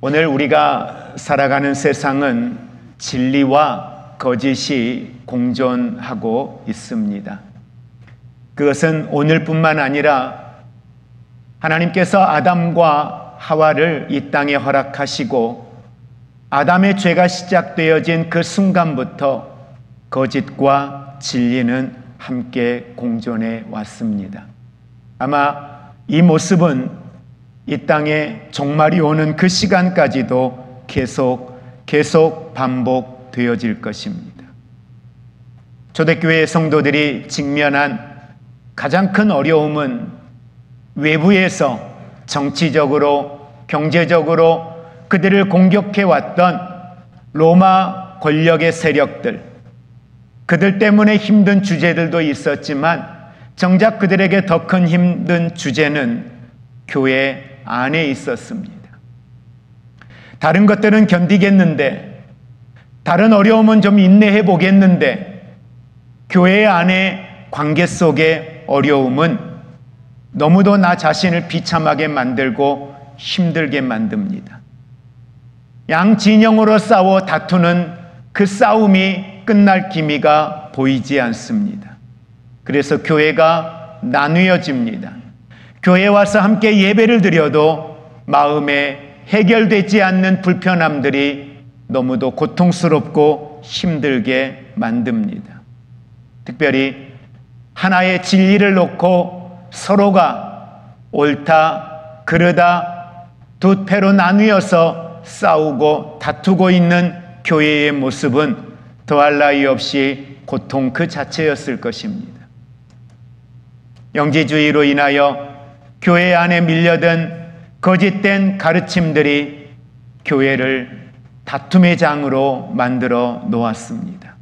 오늘 우리가 살아가는 세상은 진리와 거짓이 공존하고 있습니다. 그것은 오늘뿐만 아니라 하나님께서 아담과 하와를 이 땅에 허락하시고 아담의 죄가 시작되어진 그 순간부터 거짓과 진리는 함께 공존해 왔습니다. 아마 이 모습은 이 땅에 종말이 오는 그 시간까지도 계속 반복되어질 것입니다. 초대교회 성도들이 직면한 가장 큰 어려움은 외부에서 정치적으로, 경제적으로 그들을 공격해왔던 로마 권력의 세력들, 그들 때문에 힘든 주제들도 있었지만 정작 그들에게 더 큰 힘든 주제는 교회 안에 있었습니다. 다른 것들은 견디겠는데, 다른 어려움은 좀 인내해 보겠는데, 교회 안에 관계 속의 어려움은 너무도 나 자신을 비참하게 만들고 힘들게 만듭니다. 양 진영으로 싸워 다투는 그 싸움이 끝날 기미가 보이지 않습니다. 그래서 교회가 나뉘어집니다. 교회에 와서 함께 예배를 드려도 마음에 해결되지 않는 불편함들이 너무도 고통스럽고 힘들게 만듭니다. 특별히 하나의 진리를 놓고 서로가 옳다, 그르다 두 패로 나뉘어서 싸우고 다투고 있는 교회의 모습은 더할 나위 없이 고통 그 자체였을 것입니다. 영지주의로 인하여 교회 안에 밀려든 거짓된 가르침들이 교회를 다툼의 장으로 만들어 놓았습니다.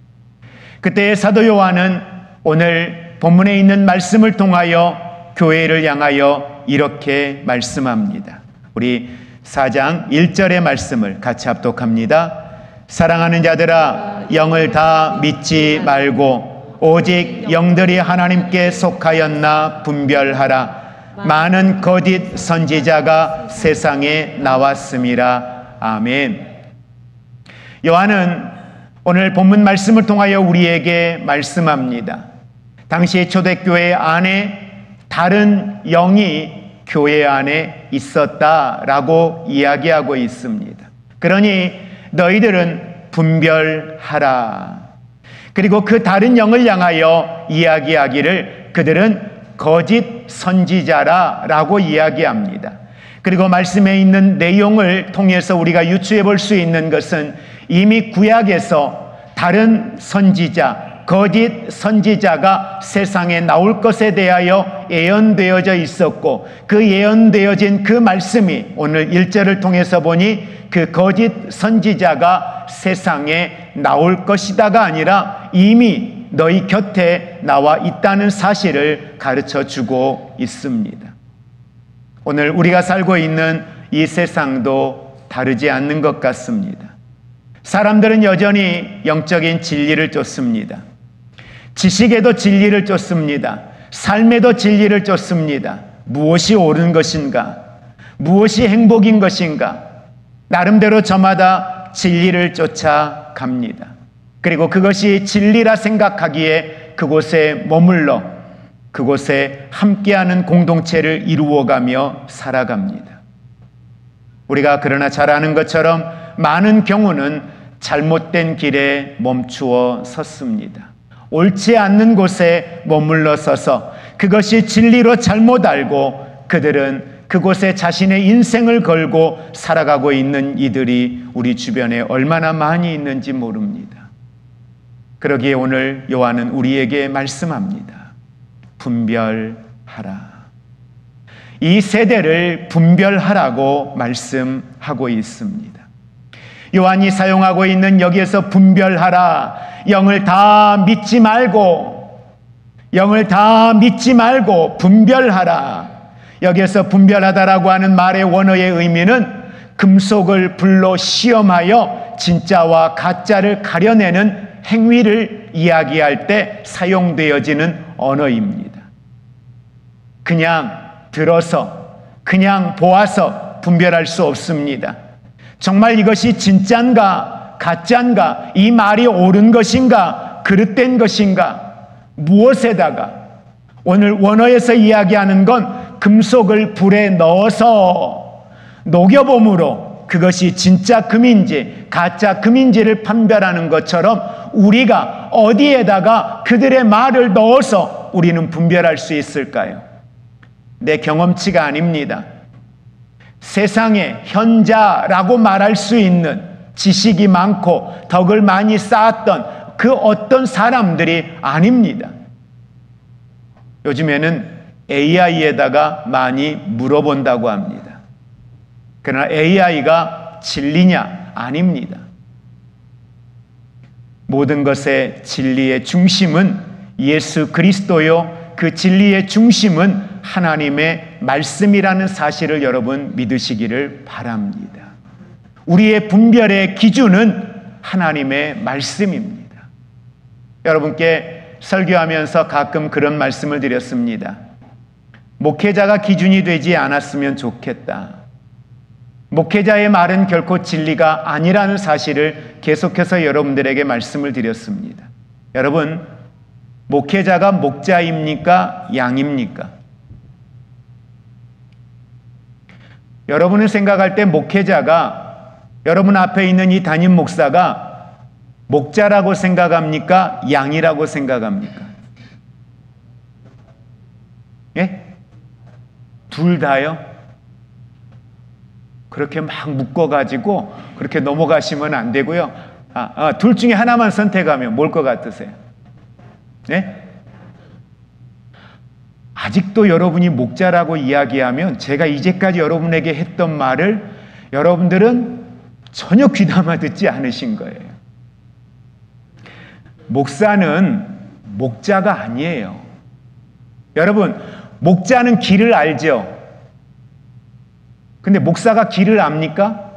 그때의 사도 요한은 오늘 본문에 있는 말씀을 통하여 교회를 향하여 이렇게 말씀합니다. 우리 4장 1절의 말씀을 같이 합독합니다. 사랑하는 자들아, 영을 다 믿지 말고 오직 영들이 하나님께 속하였나 분별하라. 많은 거짓 선지자가 세상에 나왔음이라. 아멘. 요한은 오늘 본문 말씀을 통하여 우리에게 말씀합니다. 당시 초대교회 안에 다른 영이 교회 안에 있었다라고 이야기하고 있습니다. 그러니 너희들은 분별하라. 그리고 그 다른 영을 향하여 이야기하기를 그들은 거짓 선지자라고 이야기합니다. 그리고 말씀에 있는 내용을 통해서 우리가 유추해 볼 수 있는 것은 이미 구약에서 다른 선지자, 거짓 선지자가 세상에 나올 것에 대하여 예언되어져 있었고, 그 예언되어진 그 말씀이 오늘 1절을 통해서 보니 그 거짓 선지자가 세상에 나올 것이다가 아니라 이미 너희 곁에 나와 있다는 사실을 가르쳐 주고 있습니다. 오늘 우리가 살고 있는 이 세상도 다르지 않는 것 같습니다. 사람들은 여전히 영적인 진리를 쫓습니다. 지식에도 진리를 쫓습니다. 삶에도 진리를 쫓습니다. 무엇이 옳은 것인가? 무엇이 행복인 것인가? 나름대로 저마다 진리를 쫓아갑니다. 그리고 그것이 진리라 생각하기에 그곳에 머물러 그곳에 함께하는 공동체를 이루어가며 살아갑니다. 우리가 그러나 잘 아는 것처럼 많은 경우는 잘못된 길에 멈추어 섰습니다. 옳지 않는 곳에 머물러 서서 그것이 진리로 잘못 알고 그들은 그곳에 자신의 인생을 걸고 살아가고 있는 이들이 우리 주변에 얼마나 많이 있는지 모릅니다. 그러기에 오늘 요한은 우리에게 말씀합니다. 분별하라. 이 세대를 분별하라고 말씀하고 있습니다. 요한이 사용하고 있는 여기에서 분별하라, 영을 다 믿지 말고 분별하라. 여기에서 분별하다라고 하는 말의 원어의 의미는 금속을 불로 시험하여 진짜와 가짜를 가려내는 행위를 이야기할 때 사용되어지는 언어입니다. 그냥 들어서, 그냥 보아서 분별할 수 없습니다. 정말 이것이 진짠가 가짠가, 이 말이 옳은 것인가 그릇된 것인가, 무엇에다가 오늘 원어에서 이야기하는 건 금속을 불에 넣어서 녹여봄으로 그것이 진짜 금인지 가짜 금인지를 판별하는 것처럼 우리가 어디에다가 그들의 말을 넣어서 우리는 분별할 수 있을까요? 내 경험치가 아닙니다. 세상에 현자라고 말할 수 있는 지식이 많고 덕을 많이 쌓았던 그 어떤 사람들이 아닙니다. 요즘에는 AI에다가 많이 물어본다고 합니다. 그러나 AI가 진리냐? 아닙니다. 모든 것의 진리의 중심은 예수 그리스도요, 그 진리의 중심은 하나님의 말씀이라는 사실을 여러분 믿으시기를 바랍니다. 우리의 분별의 기준은 하나님의 말씀입니다. 여러분께 설교하면서 가끔 그런 말씀을 드렸습니다. 목회자가 기준이 되지 않았으면 좋겠다. 목회자의 말은 결코 진리가 아니라는 사실을 계속해서 여러분들에게 말씀을 드렸습니다. 여러분, 목회자가 목자입니까? 양입니까? 여러분은 생각할 때 목회자가, 여러분 앞에 있는 이 담임 목사가 목자라고 생각합니까? 양이라고 생각합니까? 예? 둘 다요? 그렇게 막 묶어가지고 그렇게 넘어가시면 안 되고요. 둘 중에 하나만 선택하면 뭘 것 같으세요? 네? 아직도 여러분이 목자라고 이야기하면 제가 이제까지 여러분에게 했던 말을 여러분들은 전혀 귀담아 듣지 않으신 거예요. 목사는 목자가 아니에요. 여러분, 목자는 길을 알죠? 근데 목사가 길을 압니까?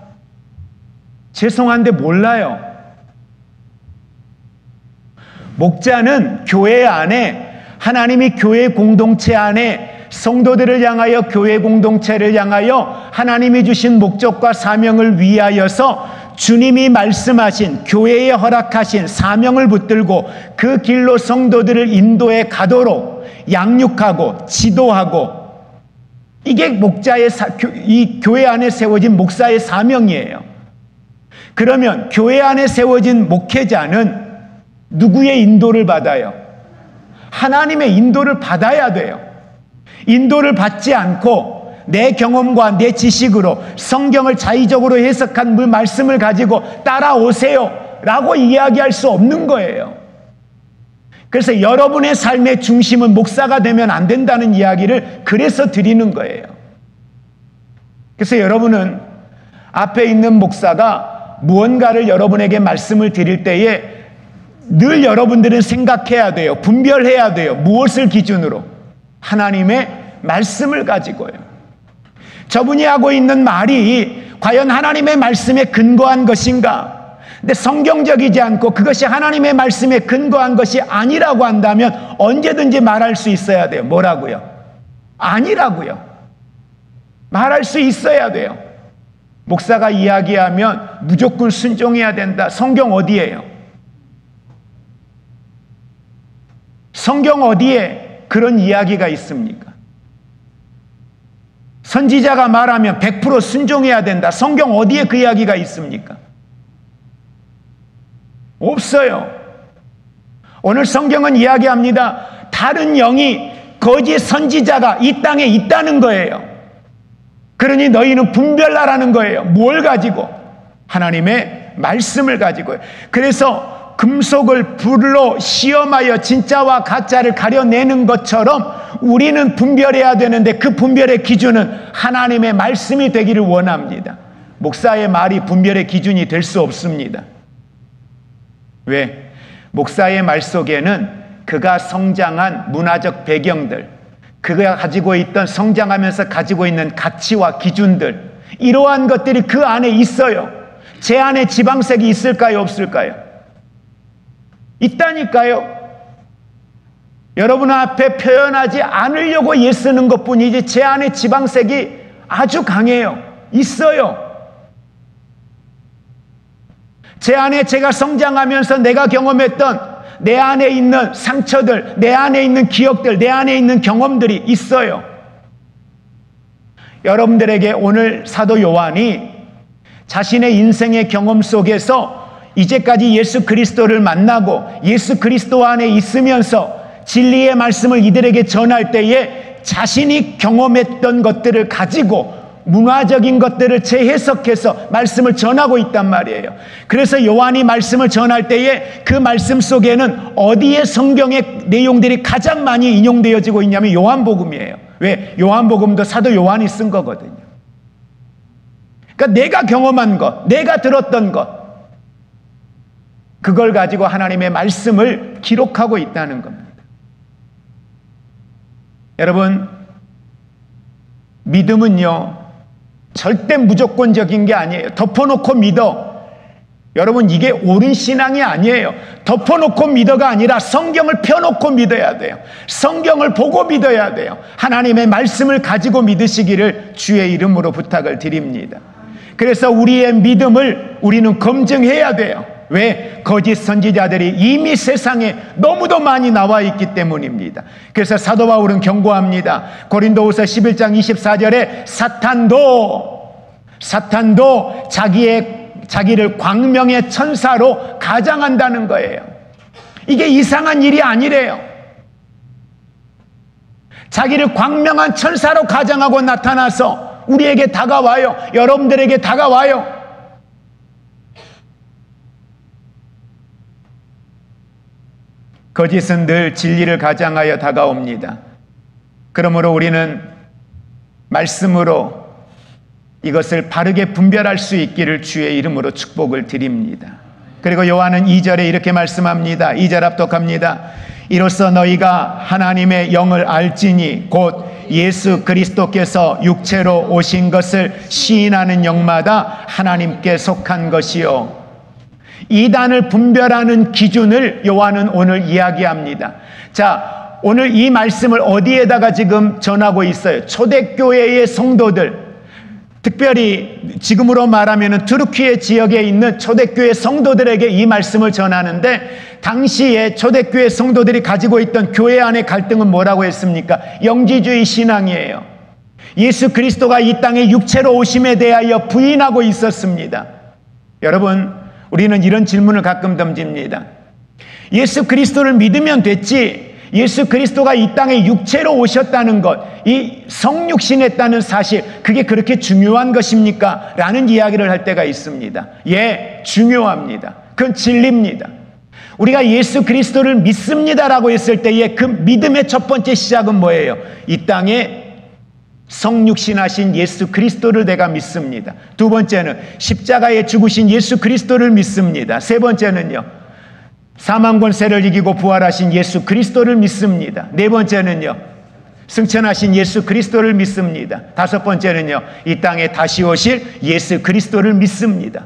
죄송한데 몰라요. 목자는 교회 안에, 하나님이 교회 공동체 안에 성도들을 향하여, 교회 공동체를 향하여 하나님이 주신 목적과 사명을 위하여서 주님이 말씀하신, 교회에 허락하신 사명을 붙들고 그 길로 성도들을 인도해 가도록 양육하고 지도하고, 이게 목자의 이 교회 안에 세워진 목사의 사명이에요. 그러면 교회 안에 세워진 목회자는 누구의 인도를 받아요? 하나님의 인도를 받아야 돼요. 인도를 받지 않고 내 경험과 내 지식으로 성경을 자의적으로 해석한 그 말씀을 가지고 따라오세요 라고 이야기할 수 없는 거예요. 그래서 여러분의 삶의 중심은 목사가 되면 안 된다는 이야기를 그래서 드리는 거예요. 그래서 여러분은 앞에 있는 목사가 무언가를 여러분에게 말씀을 드릴 때에 늘 여러분들은 생각해야 돼요. 분별해야 돼요. 무엇을 기준으로? 하나님의 말씀을 가지고요. 저분이 하고 있는 말이 과연 하나님의 말씀에 근거한 것인가? 근데 성경적이지 않고 그것이 하나님의 말씀에 근거한 것이 아니라고 한다면 언제든지 말할 수 있어야 돼요. 뭐라고요? 아니라고요. 말할 수 있어야 돼요. 목사가 이야기하면 무조건 순종해야 된다. 성경 어디예요? 성경 어디에 그런 이야기가 있습니까? 선지자가 말하면 100% 순종해야 된다. 성경 어디에 그 이야기가 있습니까? 없어요. 오늘 성경은 이야기합니다. 다른 영이, 거짓 선지자가 이 땅에 있다는 거예요. 그러니 너희는 분별하라는 거예요. 뭘 가지고? 하나님의 말씀을 가지고요. 그래서 금속을 불로 시험하여 진짜와 가짜를 가려내는 것처럼 우리는 분별해야 되는데 그 분별의 기준은 하나님의 말씀이 되기를 원합니다. 목사의 말이 분별의 기준이 될 수 없습니다. 왜? 목사의 말 속에는 그가 성장한 문화적 배경들, 그가 가지고 있던, 성장하면서 가지고 있는 가치와 기준들, 이러한 것들이 그 안에 있어요. 제 안에 지방색이 있을까요? 없을까요? 있다니까요. 여러분 앞에 표현하지 않으려고 애쓰는 것뿐이지 제 안에 지방색이 아주 강해요. 있어요. 제 안에 제가 성장하면서 내가 경험했던 내 안에 있는 상처들, 내 안에 있는 기억들, 내 안에 있는 경험들이 있어요. 여러분들에게 오늘 사도 요한이 자신의 인생의 경험 속에서 이제까지 예수 그리스도를 만나고 예수 그리스도 안에 있으면서 진리의 말씀을 이들에게 전할 때에 자신이 경험했던 것들을 가지고 문화적인 것들을 재해석해서 말씀을 전하고 있단 말이에요. 그래서 요한이 말씀을 전할 때에 그 말씀 속에는 어디에 성경의 내용들이 가장 많이 인용되어지고 있냐면 요한복음이에요. 왜? 요한복음도 사도 요한이 쓴 거거든요. 그러니까 내가 경험한 것, 내가 들었던 것, 그걸 가지고 하나님의 말씀을 기록하고 있다는 겁니다. 여러분, 믿음은요, 절대 무조건적인 게 아니에요. 덮어놓고 믿어. 여러분, 이게 옳은 신앙이 아니에요. 덮어놓고 믿어가 아니라 성경을 펴놓고 믿어야 돼요. 성경을 보고 믿어야 돼요. 하나님의 말씀을 가지고 믿으시기를 주의 이름으로 부탁을 드립니다. 그래서 우리의 믿음을 우리는 검증해야 돼요. 왜? 거짓 선지자들이 이미 세상에 너무도 많이 나와 있기 때문입니다. 그래서 사도 바울은 경고합니다. 고린도후서 11장 24절에 사탄도 자기를 광명의 천사로 가장한다는 거예요. 이게 이상한 일이 아니래요. 자기를 광명한 천사로 가장하고 나타나서 우리에게 다가와요. 여러분들에게 다가와요. 거짓은 늘 진리를 가장하여 다가옵니다. 그러므로 우리는 말씀으로 이것을 바르게 분별할 수 있기를 주의 이름으로 축복을 드립니다. 그리고 요한은 2절에 이렇게 말씀합니다. 2절 합독합니다. 이로써 너희가 하나님의 영을 알지니 곧 예수 그리스도께서 육체로 오신 것을 시인하는 영마다 하나님께 속한 것이요. 이단을 분별하는 기준을 요한은 오늘 이야기합니다. 자, 오늘 이 말씀을 어디에다가 지금 전하고 있어요? 초대교회의 성도들, 특별히 지금으로 말하면 투르키예 지역에 있는 초대교회 성도들에게 이 말씀을 전하는데, 당시에 초대교회 성도들이 가지고 있던 교회 안의 갈등은 뭐라고 했습니까? 영지주의 신앙이에요. 예수 그리스도가 이 땅에 육체로 오심에 대하여 부인하고 있었습니다. 여러분, 우리는 이런 질문을 가끔 던집니다. 예수 그리스도를 믿으면 됐지, 예수 그리스도가 이 땅에 육체로 오셨다는 것, 이 성육신했다는 사실, 그게 그렇게 중요한 것입니까? 라는 이야기를 할 때가 있습니다. 예, 중요합니다. 그건 진리입니다. 우리가 예수 그리스도를 믿습니다라고 했을 때에 그 믿음의 첫 번째 시작은 뭐예요? 이 땅에 성육신하신 예수 그리스도를 내가 믿습니다. 두 번째는 십자가에 죽으신 예수 그리스도를 믿습니다. 세 번째는요, 사망 권세를 이기고 부활하신 예수 그리스도를 믿습니다. 네 번째는요, 승천하신 예수 그리스도를 믿습니다. 다섯 번째는요, 이 땅에 다시 오실 예수 그리스도를 믿습니다.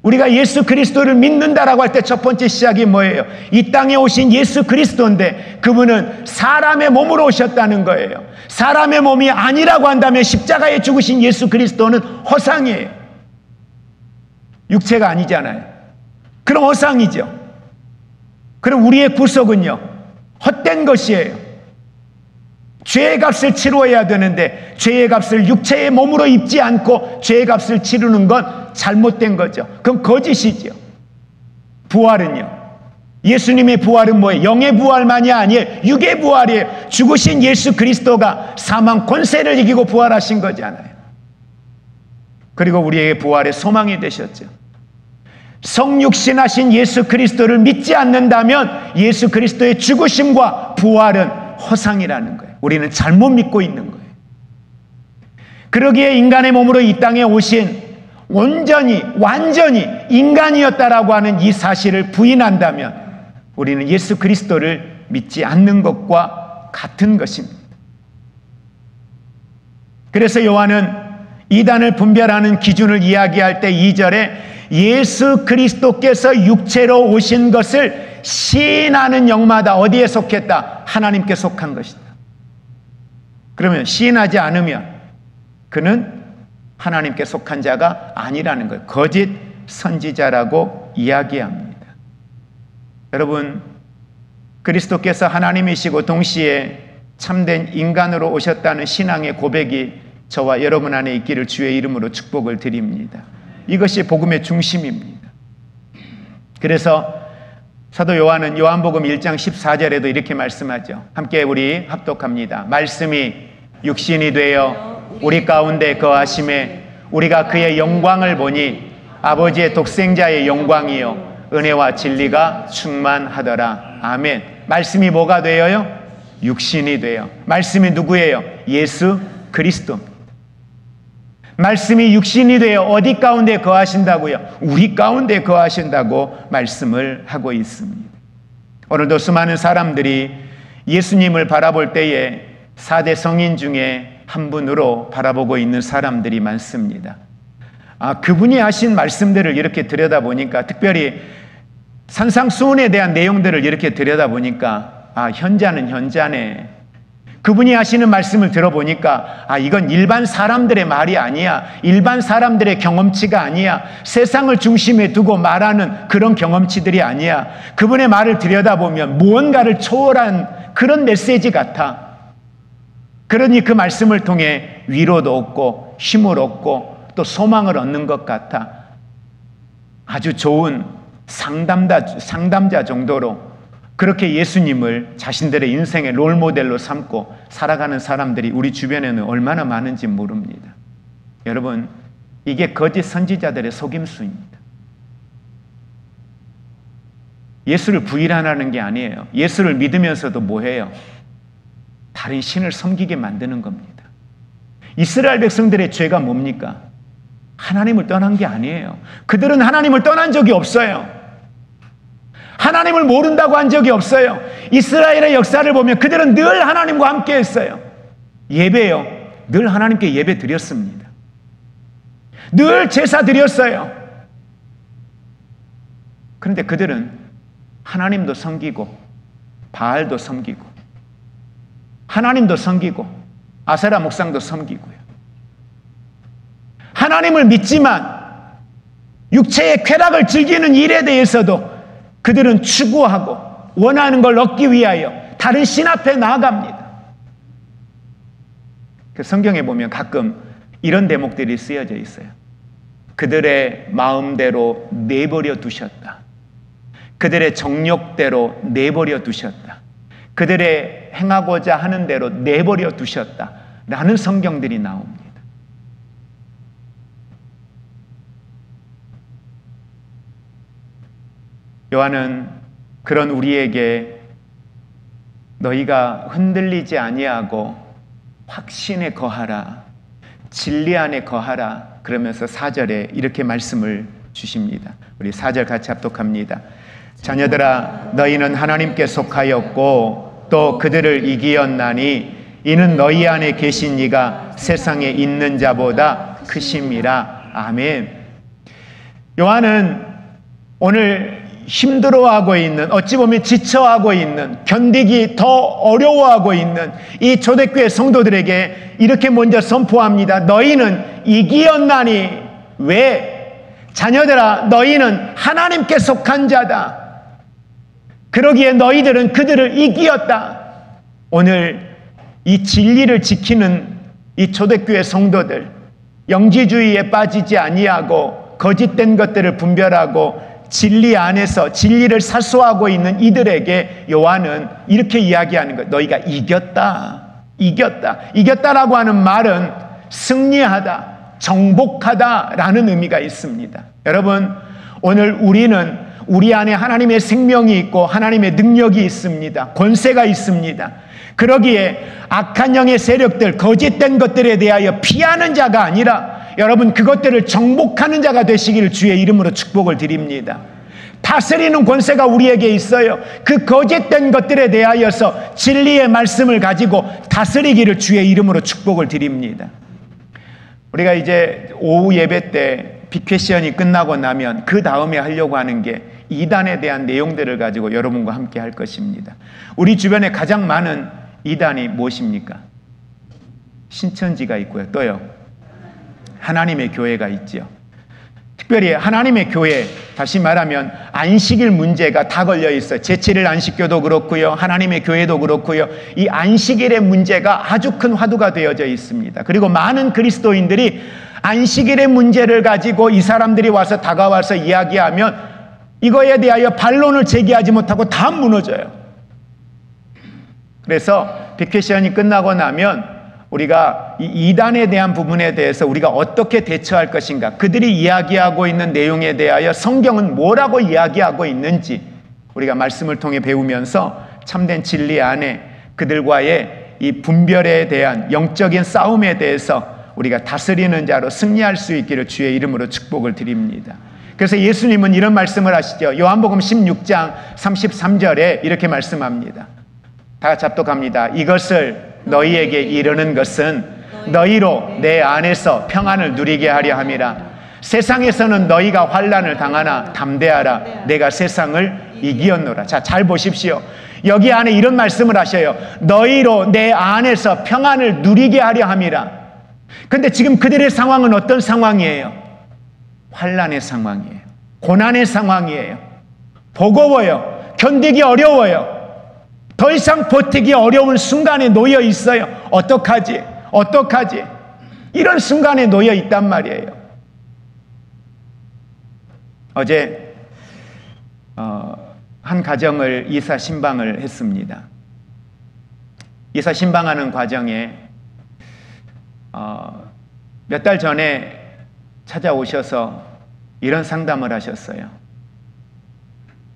우리가 예수 그리스도를 믿는다라고 할 때 첫 번째 시작이 뭐예요? 이 땅에 오신 예수 그리스도인데 그분은 사람의 몸으로 오셨다는 거예요. 사람의 몸이 아니라고 한다면 십자가에 죽으신 예수 그리스도는 허상이에요. 육체가 아니잖아요. 그럼 허상이죠. 그럼 우리의 구속은요, 헛된 것이에요. 죄의 값을 치루어야 되는데 죄의 값을 육체의 몸으로 입지 않고 죄의 값을 치르는 건 잘못된 거죠. 그건 거짓이죠. 부활은요, 예수님의 부활은 뭐예요? 영의 부활만이 아니에요. 육의 부활이에요. 죽으신 예수 그리스도가 사망 권세를 이기고 부활하신 거잖아요. 그리고 우리에게 부활의 소망이 되셨죠. 성육신하신 예수 그리스도를 믿지 않는다면 예수 그리스도의 죽으심과 부활은 허상이라는 거예요. 우리는 잘못 믿고 있는 거예요. 그러기에 인간의 몸으로 이 땅에 오신 완전히 인간이었다라고 하는 이 사실을 부인한다면 우리는 예수 그리스도를 믿지 않는 것과 같은 것입니다. 그래서 요한은 이단을 분별하는 기준을 이야기할 때 2절에 예수 그리스도께서 육체로 오신 것을 시인하는 영마다 어디에 속했다? 하나님께 속한 것이다. 그러면 시인하지 않으면 그는 하나님께 속한 자가 아니라는 거예요. 거짓 선지자라고 이야기합니다. 여러분, 그리스도께서 하나님이시고 동시에 참된 인간으로 오셨다는 신앙의 고백이 저와 여러분 안에 있기를 주의 이름으로 축복을 드립니다. 이것이 복음의 중심입니다. 그래서 사도 요한은 요한복음 1장 14절에도 이렇게 말씀하죠. 함께 우리 합독합니다. 말씀이 육신이 되어 우리 가운데 거하심에 우리가 그의 영광을 보니 아버지의 독생자의 영광이요 은혜와 진리가 충만하더라. 아멘. 말씀이 뭐가 되어요? 육신이 되어. 말씀이 누구예요? 예수 그리스도입니다. 말씀이 육신이 되어 어디 가운데 거하신다고요? 우리 가운데 거하신다고 말씀을 하고 있습니다. 오늘도 수많은 사람들이 예수님을 바라볼 때에 4대 성인 중에 한 분으로 바라보고 있는 사람들이 많습니다. 그분이 하신 말씀들을 이렇게 들여다보니까, 특별히 산상수훈에 대한 내용들을 이렇게 들여다보니까 현자는 현자네. 그분이 하시는 말씀을 들어보니까 이건 일반 사람들의 말이 아니야. 일반 사람들의 경험치가 아니야. 세상을 중심에 두고 말하는 그런 경험치들이 아니야. 그분의 말을 들여다보면 무언가를 초월한 그런 메시지 같아. 그러니 그 말씀을 통해 위로도 얻고 힘을 얻고 또 소망을 얻는 것 같아. 아주 좋은 상담자 정도로 그렇게 예수님을 자신들의 인생의 롤모델로 삼고 살아가는 사람들이 우리 주변에는 얼마나 많은지 모릅니다. 여러분, 이게 거짓 선지자들의 속임수입니다. 예수를 부인하는 게 아니에요. 예수를 믿으면서도 뭐해요? 다른 신을 섬기게 만드는 겁니다. 이스라엘 백성들의 죄가 뭡니까? 하나님을 떠난 게 아니에요. 그들은 하나님을 떠난 적이 없어요. 하나님을 모른다고 한 적이 없어요. 이스라엘의 역사를 보면 그들은 늘 하나님과 함께 했어요. 예배요. 늘 하나님께 예배 드렸습니다. 늘 제사 드렸어요. 그런데 그들은 하나님도 섬기고 바알도 섬기고 하나님도 섬기고 아세라 목상도 섬기고요. 하나님을 믿지만 육체의 쾌락을 즐기는 일에 대해서도 그들은 추구하고 원하는 걸 얻기 위하여 다른 신 앞에 나아갑니다. 그 성경에 보면 가끔 이런 대목들이 쓰여져 있어요. 그들의 마음대로 내버려 두셨다. 그들의 정욕대로 내버려 두셨다. 그들의 행하고자 하는 대로 내버려 두셨다. 라는 성경들이 나옵니다. 요한은 그런 우리에게 너희가 흔들리지 아니하고 확신에 거하라, 진리 안에 거하라 그러면서 4절에 이렇게 말씀을 주십니다. 우리 4절 같이 합독합니다. 자녀들아, 너희는 하나님께 속하였고 또 그들을 이기었나니 이는 너희 안에 계신 이가 세상에 있는 자보다 크심이라. 아멘. 요한은 오늘 힘들어하고 있는, 어찌 보면 지쳐하고 있는, 견디기 더 어려워하고 있는 이 초대교회 성도들에게 이렇게 먼저 선포합니다. 너희는 이기었나니. 왜? 자녀들아, 너희는 하나님께 속한 자다. 그러기에 너희들은 그들을 이기었다. 오늘 이 진리를 지키는 이 초대교회 성도들, 영지주의에 빠지지 아니하고 거짓된 것들을 분별하고 진리 안에서 진리를 사수하고 있는 이들에게 요한은 이렇게 이야기하는 거예요. 너희가 이겼다. 이겼다. 이겼다라고 하는 말은 승리하다, 정복하다라는 의미가 있습니다. 여러분, 오늘 우리는 우리 안에 하나님의 생명이 있고 하나님의 능력이 있습니다. 권세가 있습니다. 그러기에 악한 영의 세력들, 거짓된 것들에 대하여 피하는 자가 아니라 여러분, 그것들을 정복하는 자가 되시기를 주의 이름으로 축복을 드립니다. 다스리는 권세가 우리에게 있어요. 그 거짓된 것들에 대하여서 진리의 말씀을 가지고 다스리기를 주의 이름으로 축복을 드립니다. 우리가 이제 오후 예배 때 빅퀘션이 끝나고 나면 그 다음에 하려고 하는 게 이단에 대한 내용들을 가지고 여러분과 함께 할 것입니다. 우리 주변에 가장 많은 이단이 무엇입니까? 신천지가 있고요. 또요, 하나님의 교회가 있죠. 특별히 하나님의 교회, 다시 말하면 안식일 문제가 다 걸려 있어요. 제7일 안식교도 그렇고요, 하나님의 교회도 그렇고요. 이 안식일의 문제가 아주 큰 화두가 되어져 있습니다. 그리고 많은 그리스도인들이 안식일의 문제를 가지고 이 사람들이 와서 다가와서 이야기하면 이거에 대하여 반론을 제기하지 못하고 다 무너져요. 그래서 빅퀴션이 끝나고 나면 우리가 이 이단에 대한 부분에 대해서 우리가 어떻게 대처할 것인가, 그들이 이야기하고 있는 내용에 대하여 성경은 뭐라고 이야기하고 있는지 우리가 말씀을 통해 배우면서 참된 진리 안에 그들과의 이 분별에 대한 영적인 싸움에 대해서 우리가 다스리는 자로 승리할 수 있기를 주의 이름으로 축복을 드립니다. 그래서 예수님은 이런 말씀을 하시죠. 요한복음 16장 33절에 이렇게 말씀합니다. 다 같이 합독합니다. 이것을 너희에게 이르는 것은 너희로 내 안에서 평안을 누리게 하려 함이라. 세상에서는 너희가 환난을 당하나 담대하라. 내가 세상을 이기었노라. 자, 잘 보십시오. 여기 안에 이런 말씀을 하셔요. 너희로 내 안에서 평안을 누리게 하려 함이라. 근데 지금 그들의 상황은 어떤 상황이에요? 환난의 상황이에요. 고난의 상황이에요. 버거워요. 견디기 어려워요. 더 이상 버티기 어려운 순간에 놓여 있어요. 어떡하지? 어떡하지? 이런 순간에 놓여 있단 말이에요. 어제 한 가정을 이사 신방을 했습니다. 이사 신방하는 과정에 몇 달 전에 찾아오셔서 이런 상담을 하셨어요.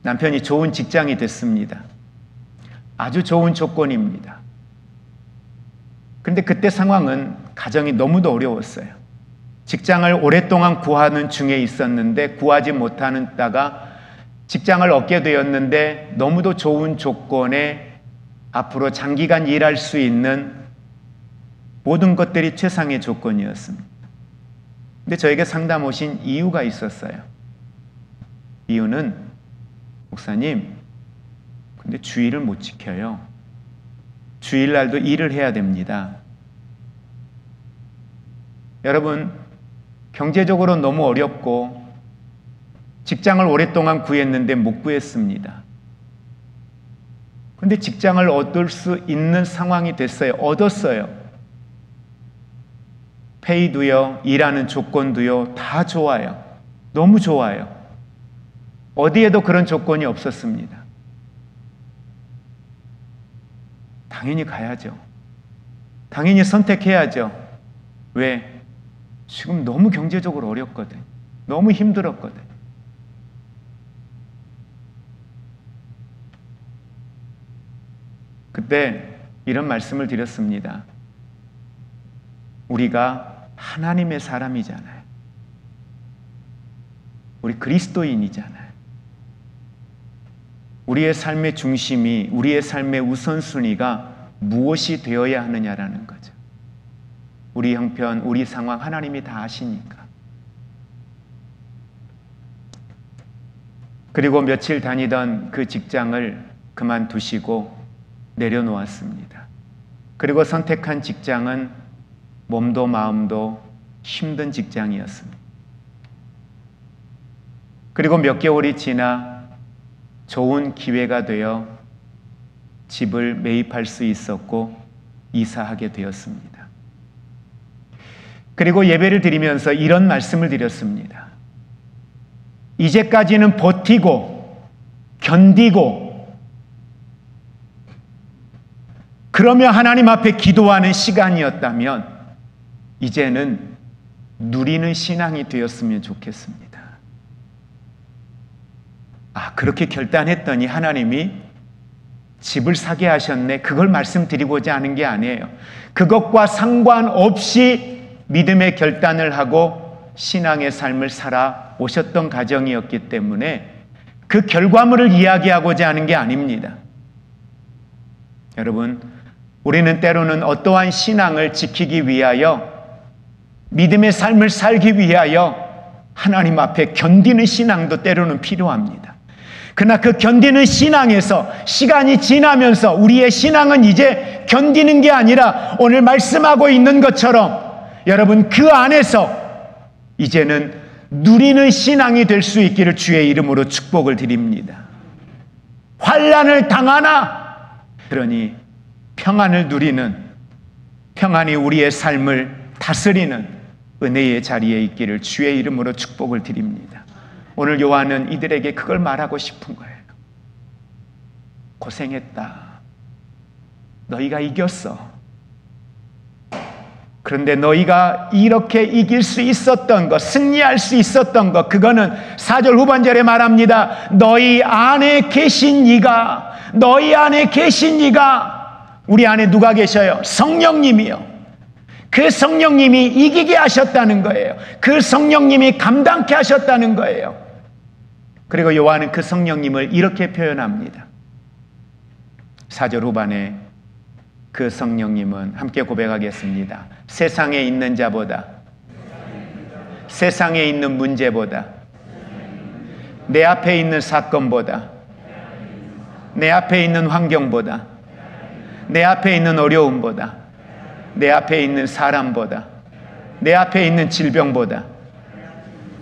남편이 좋은 직장이 됐습니다. 아주 좋은 조건입니다. 그런데 그때 상황은 가정이 너무도 어려웠어요. 직장을 오랫동안 구하는 중에 있었는데 구하지 못하다가 직장을 얻게 되었는데 너무도 좋은 조건에 앞으로 장기간 일할 수 있는 모든 것들이 최상의 조건이었습니다. 근데 저에게 상담 오신 이유가 있었어요. 이유는 목사님, 근데 주일을 못 지켜요. 주일날도 일을 해야 됩니다. 여러분, 경제적으로 너무 어렵고 직장을 오랫동안 구했는데 못 구했습니다. 그런데 직장을 얻을 수 있는 상황이 됐어요. 얻었어요. 페이도요, 일하는 조건도요, 다 좋아요. 너무 좋아요. 어디에도 그런 조건이 없었습니다. 당연히 가야죠. 당연히 선택해야죠. 왜? 지금 너무 경제적으로 어렵거든. 너무 힘들었거든. 그때 이런 말씀을 드렸습니다. 우리가 하나님의 사람이잖아요. 우리 그리스도인이잖아요. 우리의 삶의 중심이, 우리의 삶의 우선순위가 무엇이 되어야 하느냐라는 거죠. 우리 형편, 우리 상황 하나님이 다 아시니까. 그리고 며칠 다니던 그 직장을 그만두시고 내려놓았습니다. 그리고 선택한 직장은 몸도 마음도 힘든 직장이었습니다. 그리고 몇 개월이 지나 좋은 기회가 되어 집을 매입할 수 있었고 이사하게 되었습니다. 그리고 예배를 드리면서 이런 말씀을 드렸습니다. 이제까지는 버티고 견디고 그러며 하나님 앞에 기도하는 시간이었다면 이제는 누리는 신앙이 되었으면 좋겠습니다. 그렇게 결단했더니 하나님이 집을 사게 하셨네. 그걸 말씀드리고자 하는 게 아니에요. 그것과 상관없이 믿음의 결단을 하고 신앙의 삶을 살아 오셨던 가정이었기 때문에 그 결과물을 이야기하고자 하는 게 아닙니다. 여러분, 우리는 때로는 어떠한 신앙을 지키기 위하여, 믿음의 삶을 살기 위하여 하나님 앞에 견디는 신앙도 때로는 필요합니다. 그러나 그 견디는 신앙에서 시간이 지나면서 우리의 신앙은 이제 견디는 게 아니라 오늘 말씀하고 있는 것처럼 여러분 그 안에서 이제는 누리는 신앙이 될 수 있기를 주의 이름으로 축복을 드립니다. 환난을 당하나 그러니 평안을 누리는, 평안이 우리의 삶을 다스리는 은혜의 자리에 있기를 주의 이름으로 축복을 드립니다. 오늘 요한은 이들에게 그걸 말하고 싶은 거예요. 고생했다. 너희가 이겼어. 그런데 너희가 이렇게 이길 수 있었던 것, 승리할 수 있었던 것, 그거는 4절 후반절에 말합니다. 너희 안에 계신 이가, 너희 안에 계신 이가, 우리 안에 누가 계셔요? 성령님이요. 그 성령님이 이기게 하셨다는 거예요. 그 성령님이 감당케 하셨다는 거예요. 그리고 요한은 그 성령님을 이렇게 표현합니다. 4절 후반에 그 성령님은, 함께 고백하겠습니다. 세상에 있는 자보다, 세상에 있는 문제보다, 내 앞에 있는 사건보다, 내 앞에 있는 환경보다, 내 앞에 있는 어려움보다, 내 앞에 있는 사람보다, 내 앞에 있는 질병보다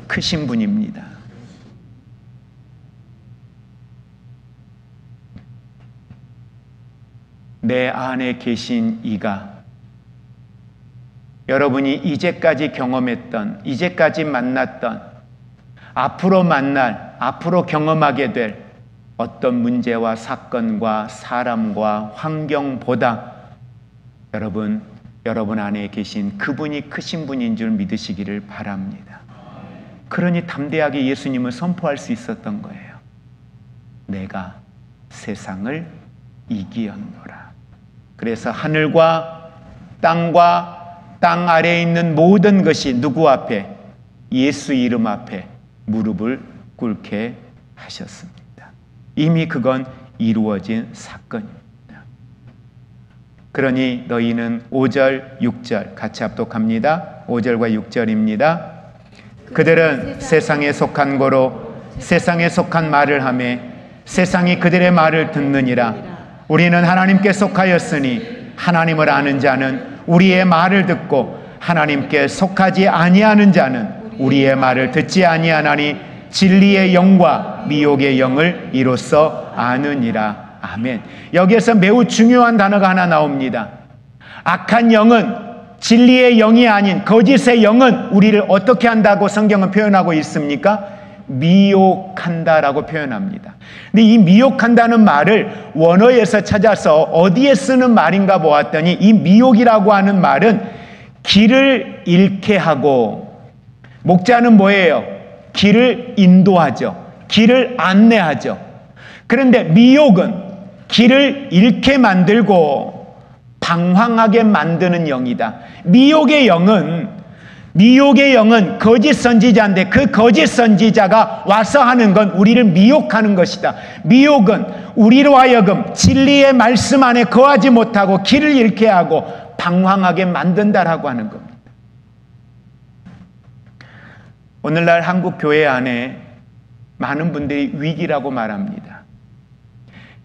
크신 분입니다. 내 안에 계신 이가, 여러분이 이제까지 경험했던, 이제까지 만났던, 앞으로 만날, 앞으로 경험하게 될 어떤 문제와 사건과 사람과 환경보다 여러분 안에 계신 그분이 크신 분인 줄 믿으시기를 바랍니다. 그러니 담대하게 예수님을 선포할 수 있었던 거예요. 내가 세상을 이기었노라. 그래서 하늘과 땅 아래에 있는 모든 것이 누구 앞에? 예수 이름 앞에 무릎을 꿇게 하셨습니다. 이미 그건 이루어진 사건입니다. 그러니 너희는 5절, 6절 같이 합독합니다. 5절과 6절입니다. 그들은 세상에 속한 거로 세상에 속한 말을 하며 세상이 그들의 말을 듣느니라. 우리는 하나님께 속하였으니 하나님을 아는 자는 우리의 말을 듣고 하나님께 속하지 아니하는 자는 우리의 말을 듣지 아니하나니 진리의 영과 미혹의 영을 이로써 아느니라. 아멘. 여기에서 매우 중요한 단어가 하나 나옵니다. 악한 영은, 진리의 영이 아닌 거짓의 영은 우리를 어떻게 한다고 성경은 표현하고 있습니까? 미혹한다라고 표현합니다. 근데 이 미혹한다는 말을 원어에서 찾아서 어디에 쓰는 말인가 보았더니 이 미혹이라고 하는 말은 길을 잃게 하고, 목자는 뭐예요? 길을 인도하죠. 길을 안내하죠. 그런데 미혹은 길을 잃게 만들고 방황하게 만드는 영이다. 미혹의 영은 거짓 선지자인데 그 거짓 선지자가 와서 하는 건 우리를 미혹하는 것이다. 미혹은 우리로 하여금 진리의 말씀 안에 거하지 못하고 길을 잃게 하고 방황하게 만든다라고 하는 겁니다. 오늘날 한국 교회 안에 많은 분들이 위기라고 말합니다.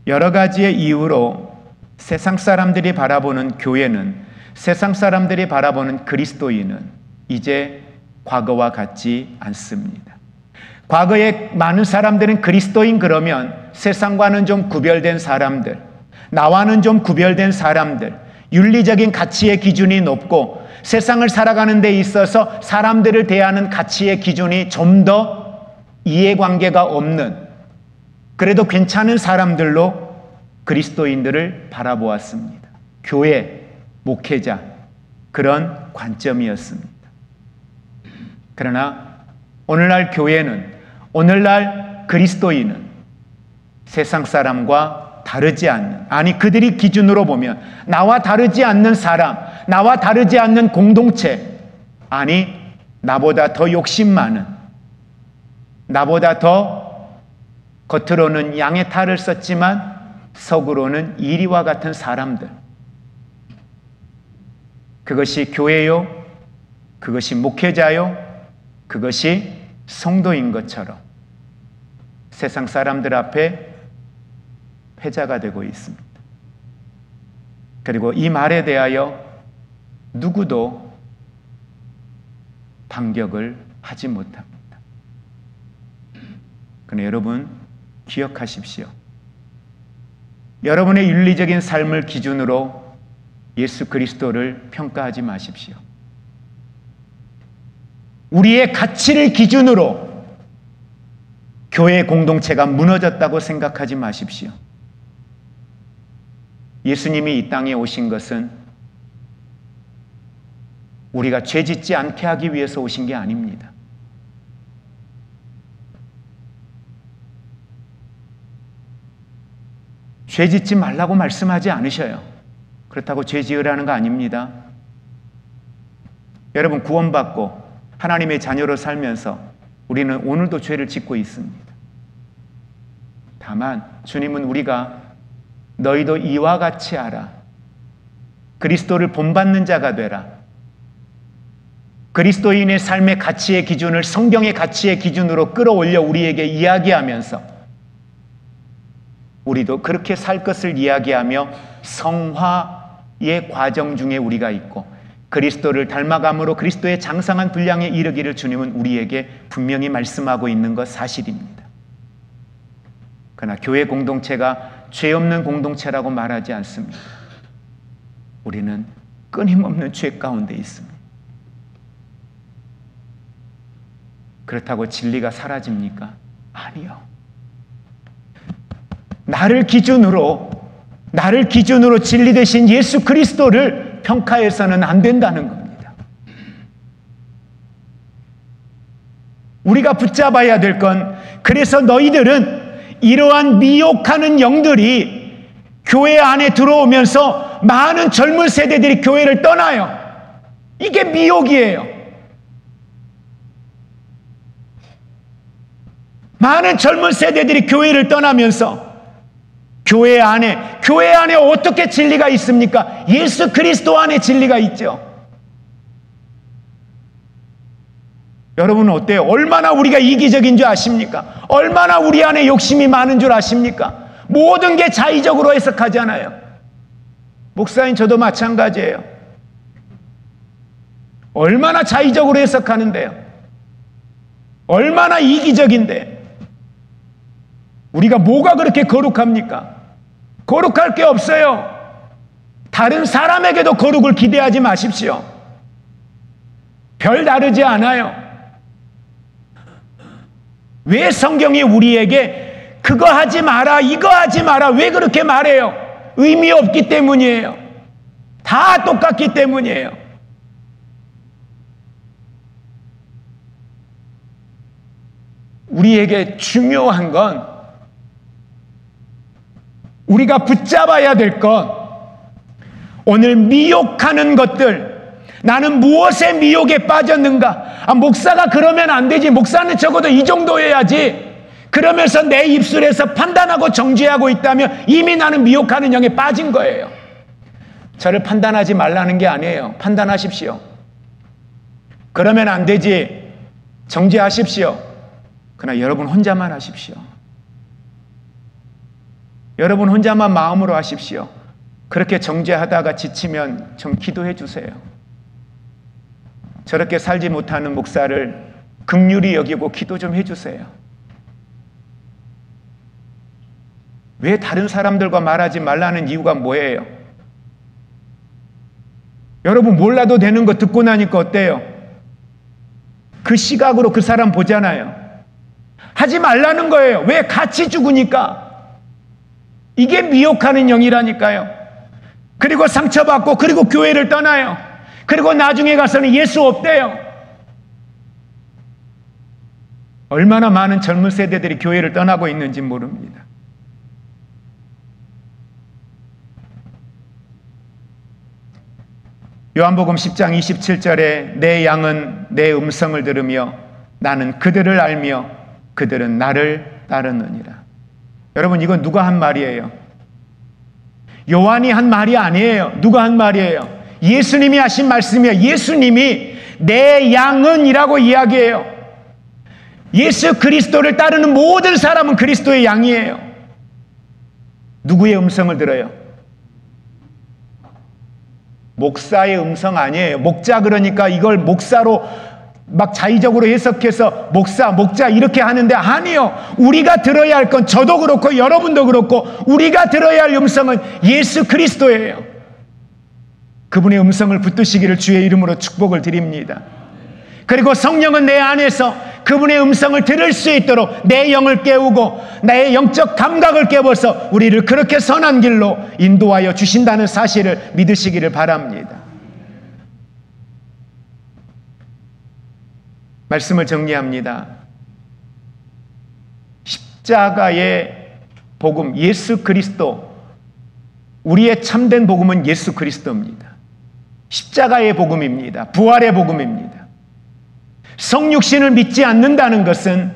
여러 가지의 이유로 세상 사람들이 바라보는 교회는, 세상 사람들이 바라보는 그리스도인은 이제 과거와 같지 않습니다. 과거에 많은 사람들은 그리스도인 그러면 세상과는 좀 구별된 사람들, 나와는 좀 구별된 사람들, 윤리적인 가치의 기준이 높고 세상을 살아가는 데 있어서 사람들을 대하는 가치의 기준이 좀 더 이해관계가 없는, 그래도 괜찮은 사람들로 그리스도인들을 바라보았습니다. 교회, 목회자, 그런 관점이었습니다. 그러나 오늘날 교회는, 오늘날 그리스도인은 세상 사람과 다르지 않는, 아니 그들이 기준으로 보면 나와 다르지 않는 사람, 나와 다르지 않는 공동체, 아니 나보다 더 욕심 많은, 나보다 더 겉으로는 양의 탈을 썼지만 속으로는 이리와 같은 사람들, 그것이 교회요, 그것이 목회자요, 그것이 성도인 것처럼 세상 사람들 앞에 패자가 되고 있습니다. 그리고 이 말에 대하여 누구도 반격을 하지 못합니다. 그러나 여러분 기억하십시오. 여러분의 윤리적인 삶을 기준으로 예수 그리스도를 평가하지 마십시오. 우리의 가치를 기준으로 교회 공동체가 무너졌다고 생각하지 마십시오. 예수님이 이 땅에 오신 것은 우리가 죄 짓지 않게 하기 위해서 오신 게 아닙니다. 죄 짓지 말라고 말씀하지 않으셔요. 그렇다고 죄 지으라는 거 아닙니다. 여러분, 구원받고 하나님의 자녀로 살면서 우리는 오늘도 죄를 짓고 있습니다. 다만 주님은 우리가 너희도 이와 같이 하라, 그리스도를 본받는 자가 되라, 그리스도인의 삶의 가치의 기준을 성경의 가치의 기준으로 끌어올려 우리에게 이야기하면서 우리도 그렇게 살 것을 이야기하며 성화의 과정 중에 우리가 있고 그리스도를 닮아감으로 그리스도의 장성한 분량에 이르기를 주님은 우리에게 분명히 말씀하고 있는 것 사실입니다. 그러나 교회 공동체가 죄 없는 공동체라고 말하지 않습니다. 우리는 끊임없는 죄 가운데 있습니다. 그렇다고 진리가 사라집니까? 아니요. 나를 기준으로 진리 되신 예수 그리스도를 평가해서는 안 된다는 겁니다. 우리가 붙잡아야 될 건, 그래서 너희들은 이러한 미혹하는 영들이 교회 안에 들어오면서 많은 젊은 세대들이 교회를 떠나요. 이게 미혹이에요. 많은 젊은 세대들이 교회를 떠나면서 교회 안에 어떻게 진리가 있습니까? 예수 그리스도 안에 진리가 있죠. 여러분은 어때요? 얼마나 우리가 이기적인 줄 아십니까? 얼마나 우리 안에 욕심이 많은 줄 아십니까? 모든 게 자의적으로 해석하잖아요. 목사님, 저도 마찬가지예요. 얼마나 자의적으로 해석하는데요. 얼마나 이기적인데. 우리가 뭐가 그렇게 거룩합니까? 거룩할 게 없어요. 다른 사람에게도 거룩을 기대하지 마십시오. 별 다르지 않아요. 왜 성경이 우리에게 그거 하지 마라, 이거 하지 마라, 왜 그렇게 말해요? 의미 없기 때문이에요. 다 똑같기 때문이에요. 우리에게 중요한 건, 우리가 붙잡아야 될 것, 오늘 미혹하는 것들, 나는 무엇에 미혹에 빠졌는가? 목사가 그러면 안 되지. 목사는 적어도 이 정도 해야지. 그러면서 내 입술에서 판단하고 정죄하고 있다면 이미 나는 미혹하는 영에 빠진 거예요. 저를 판단하지 말라는 게 아니에요. 판단하십시오. 그러면 안 되지. 정죄하십시오. 그러나 여러분 혼자만 하십시오. 여러분 혼자만 마음으로 하십시오. 그렇게 정죄하다가 지치면 좀 기도해 주세요. 저렇게 살지 못하는 목사를 긍휼히 여기고 기도 좀 해주세요. 왜 다른 사람들과 말하지 말라는 이유가 뭐예요? 여러분, 몰라도 되는 거 듣고 나니까 어때요? 그 시각으로 그 사람 보잖아요. 하지 말라는 거예요. 왜? 같이 죽으니까. 이게 미혹하는 영이라니까요. 그리고 상처받고, 그리고 교회를 떠나요. 그리고 나중에 가서는 예수 없대요. 얼마나 많은 젊은 세대들이 교회를 떠나고 있는지 모릅니다. 요한복음 10장 27절에 내 양은 내 음성을 들으며 나는 그들을 알며 그들은 나를 따르느니라. 여러분, 이건 누가 한 말이에요? 요한이 한 말이 아니에요. 누가 한 말이에요? 예수님이 하신 말씀이에요. 예수님이 내 양은 이라고 이야기해요. 예수 그리스도를 따르는 모든 사람은 그리스도의 양이에요. 누구의 음성을 들어요? 목사의 음성 아니에요. 목자, 그러니까 이걸 목사로 막 자의적으로 해석해서 목사, 목자 이렇게 하는데 아니요. 우리가 들어야 할 건 저도 그렇고 여러분도 그렇고 우리가 들어야 할 음성은 예수 그리스도예요. 그분의 음성을 붙드시기를 주의 이름으로 축복을 드립니다. 그리고 성령은 내 안에서 그분의 음성을 들을 수 있도록 내 영을 깨우고 나의 영적 감각을 깨워서 우리를 그렇게 선한 길로 인도하여 주신다는 사실을 믿으시기를 바랍니다. 말씀을 정리합니다. 십자가의 복음, 예수 그리스도, 우리의 참된 복음은 예수 그리스도입니다. 십자가의 복음입니다. 부활의 복음입니다. 성육신을 믿지 않는다는 것은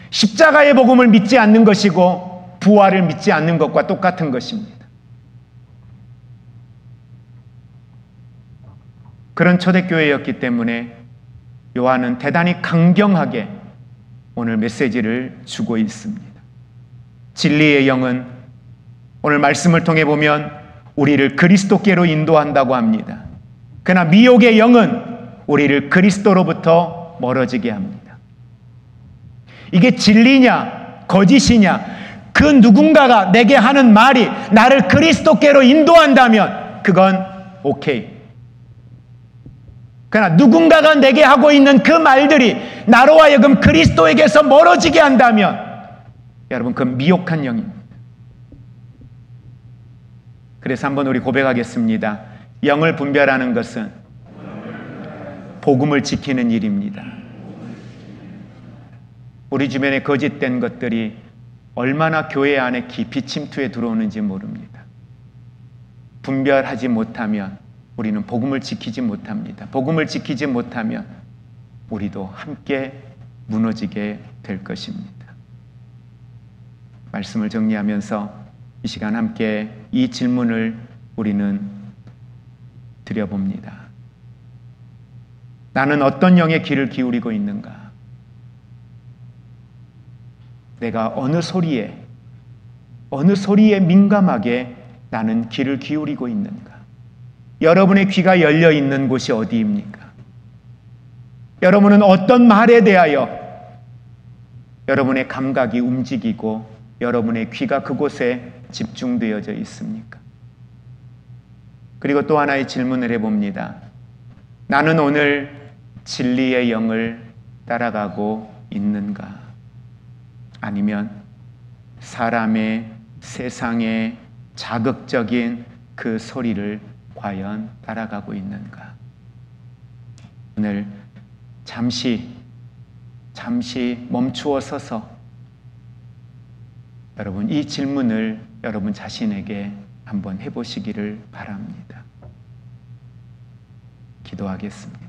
십자가의 복음을 믿지 않는 것이고 부활을 믿지 않는 것과 똑같은 것입니다. 그런 초대교회였기 때문에 요한은 대단히 강경하게 오늘 메시지를 주고 있습니다. 진리의 영은 오늘 말씀을 통해 보면 우리를 그리스도께로 인도한다고 합니다. 그러나 미혹의 영은 우리를 그리스도로부터 멀어지게 합니다. 이게 진리냐 거짓이냐, 그 누군가가 내게 하는 말이 나를 그리스도께로 인도한다면 그건 오케이. 그러나 누군가가 내게 하고 있는 그 말들이 나로 하여금 그리스도에게서 멀어지게 한다면 여러분 그건 미혹한 영입니다. 그래서 한번 우리 고백하겠습니다. 영을 분별하는 것은 복음을 지키는 일입니다. 우리 주변에 거짓된 것들이 얼마나 교회 안에 깊이 침투해 들어오는지 모릅니다. 분별하지 못하면 우리는 복음을 지키지 못합니다. 복음을 지키지 못하면 우리도 함께 무너지게 될 것입니다. 말씀을 정리하면서 이 시간 함께 이 질문을 우리는 드려봅니다. 나는 어떤 영의 귀를 기울이고 있는가? 내가 어느 소리에 민감하게 나는 귀를 기울이고 있는가? 여러분의 귀가 열려 있는 곳이 어디입니까? 여러분은 어떤 말에 대하여 여러분의 감각이 움직이고 여러분의 귀가 그곳에 집중되어져 있습니까? 그리고 또 하나의 질문을 해봅니다. 나는 오늘 진리의 영을 따라가고 있는가? 아니면 사람의, 세상의 자극적인 그 소리를 과연 따라가고 있는가? 오늘 잠시 멈추어 서서 여러분 이 질문을 여러분 자신에게 한번 해보시기를 바랍니다. 기도하겠습니다.